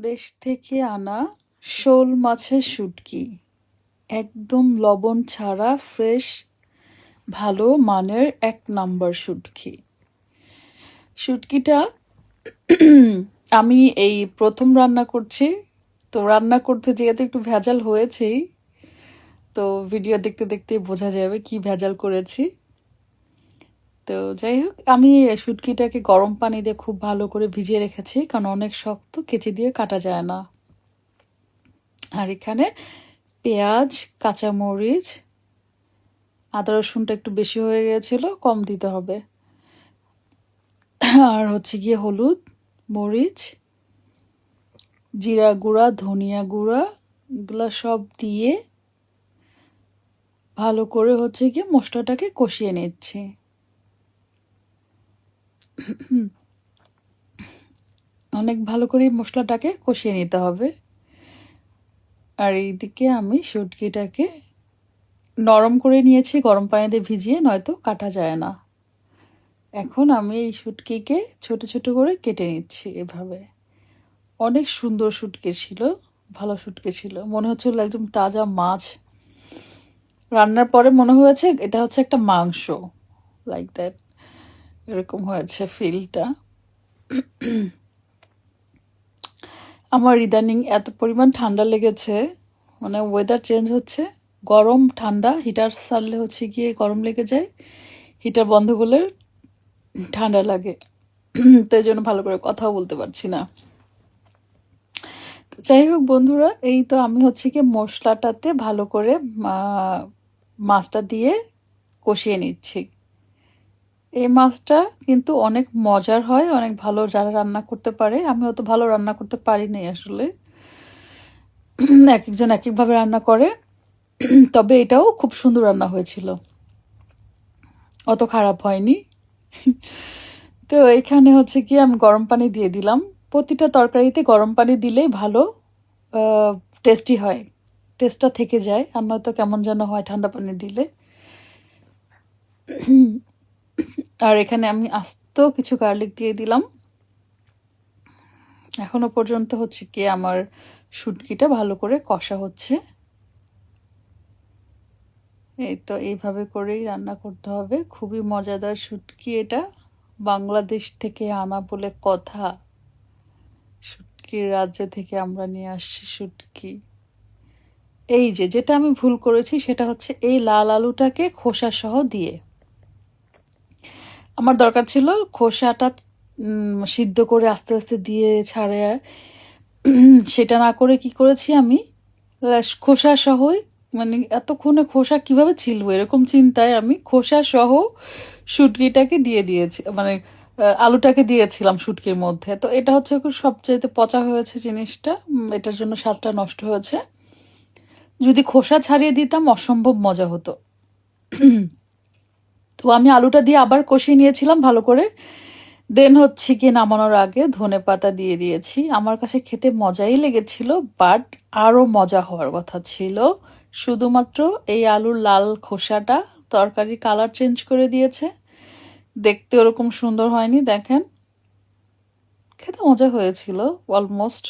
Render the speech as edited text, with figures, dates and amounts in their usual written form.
দেশ থেকে আনা শোল মাছের শুটকি, একদম লবণ ছাড়া ফ্রেশ, ভালো মানের ১ নাম্বার শুটকি। শুটকিটা আমি এই প্রথম রান্না করছি। তো রান্না করতে যেহেতু একটু ভেজাল হয়েছেই, তো ভিডিও দেখতে দেখতেই বোঝা যাবে কি ভেজাল করেছি। তো যাই হোক, আমি শুটকিটাকে গরম পানি দিয়ে খুব ভালো করে ভিজিয়ে রেখেছি, কারণ অনেক শক্ত, কেচি দিয়ে কাটা যায় না। আর এখানে পেঁয়াজ, কাঁচামরিচ, আদা রসুনটা একটু বেশি হয়ে গিয়েছিল, কম দিতে হবে। আর হচ্ছে গিয়ে হলুদ, মরিচ, জিরা গুঁড়া, ধনিয়া গুঁড়া, এগুলা সব দিয়ে ভালো করে হচ্ছে গিয়ে মশলাটাকে কষিয়ে নিচ্ছি। অনেক ভালো করে মশলাটাকে কষিয়ে নিতে হবে। আর এইদিকে আমি শুটকিটাকে নরম করে নিয়েছি গরম পানিতে ভিজিয়ে, নয়তো কাটা যায় না। এখন আমি এই শুটকিকে ছোট ছোট করে কেটে নিচ্ছি এভাবে। অনেক সুন্দর শুটকি ছিল, ভালো শুটকি ছিল, মনে হচ্ছিল একদম তাজা মাছ। রান্নার পরে মনে হয়েছে এটা হচ্ছে একটা মাংস, লাইক দ্যাট, এরকম হয়েছে ফিলটা। আমার ইদানিং এত পরিমাণ ঠান্ডা লেগেছে, মানে ওয়েদার চেঞ্জ হচ্ছে, গরম ঠান্ডা, হিটার সারলে হচ্ছে গিয়ে গরম লেগে যায়, হিটার বন্ধ করলে ঠান্ডা লাগে। তো এই জন্য ভালো করে কথাও বলতে পারছি না। তো যাই হোক বন্ধুরা, এই তো আমি হচ্ছে কি মশলাটাতে ভালো করে মাছটা দিয়ে কষিয়ে নিচ্ছি। এই মাছটা কিন্তু অনেক মজার হয়, অনেক ভালো যারা রান্না করতে পারে। আমি অত ভালো রান্না করতে পারি নাই আসলে, এক একজন এক একভাবে রান্না করে। তবে এটাও খুব সুন্দর রান্না হয়েছিল, অত খারাপ হয়নি। তো এখানে হচ্ছে কি আমি গরম পানি দিয়ে দিলাম। প্রতিটা তরকারিতে গরম পানি দিলেই ভালো টেস্টি হয়, টেস্টটা থেকে যায়, আর নয়তো কেমন যেন হয় ঠান্ডা পানি দিলে। আর এখানে আমি আস্ত কিছু গার্লিক দিয়ে দিলাম। এখনো পর্যন্ত হচ্ছে কি আমার শুটকিটা ভালো করে কষা হচ্ছে। এই তো এইভাবে করেই রান্না করতে হবে। খুবই মজাদার শুটকি এটা, বাংলাদেশ থেকে আনা বলে কথা। শুটকির রাজ্য থেকে আমরা নিয়ে আসছি শুটকি। এই যে যেটা আমি ভুল করেছি সেটা হচ্ছে এই লাল আলুটাকে খোসা সহ দিয়ে, আমার দরকার ছিল খোসাটা সিদ্ধ করে আস্তে আস্তে দিয়ে ছাড়ে। সেটা না করে কি করেছি আমি, খোসা সহই, মানে এতক্ষণে খোসা কিভাবে ছিলবো এরকম চিন্তায় আমি খোসা সহ শুটকিটাকে দিয়ে দিয়েছি, মানে আলুটাকে দিয়েছিলাম শুটকির মধ্যে। তো এটা হচ্ছে সবচেয়ে পচা হয়েছে জিনিসটা, এটার জন্য স্বাদটা নষ্ট হয়েছে। যদি খোসা ছাড়িয়ে দিতাম অসম্ভব মজা হতো। তো আমি আলুটা দিয়ে আবার কষিয়ে নিয়েছিলাম ভালো করে। দেন হচ্ছে কি নামানোর আগে ধনেপাতা দিয়ে দিয়েছি। আমার কাছে খেতে মজাই লেগেছিল, বাট আরও মজা হওয়ার কথা ছিল। শুধুমাত্র এই আলুর লাল খোসাটা তরকারির কালার চেঞ্জ করে দিয়েছে, দেখতে ওরকম সুন্দর হয়নি। দেখেন, খেতে মজা হয়েছিল অলমোস্ট।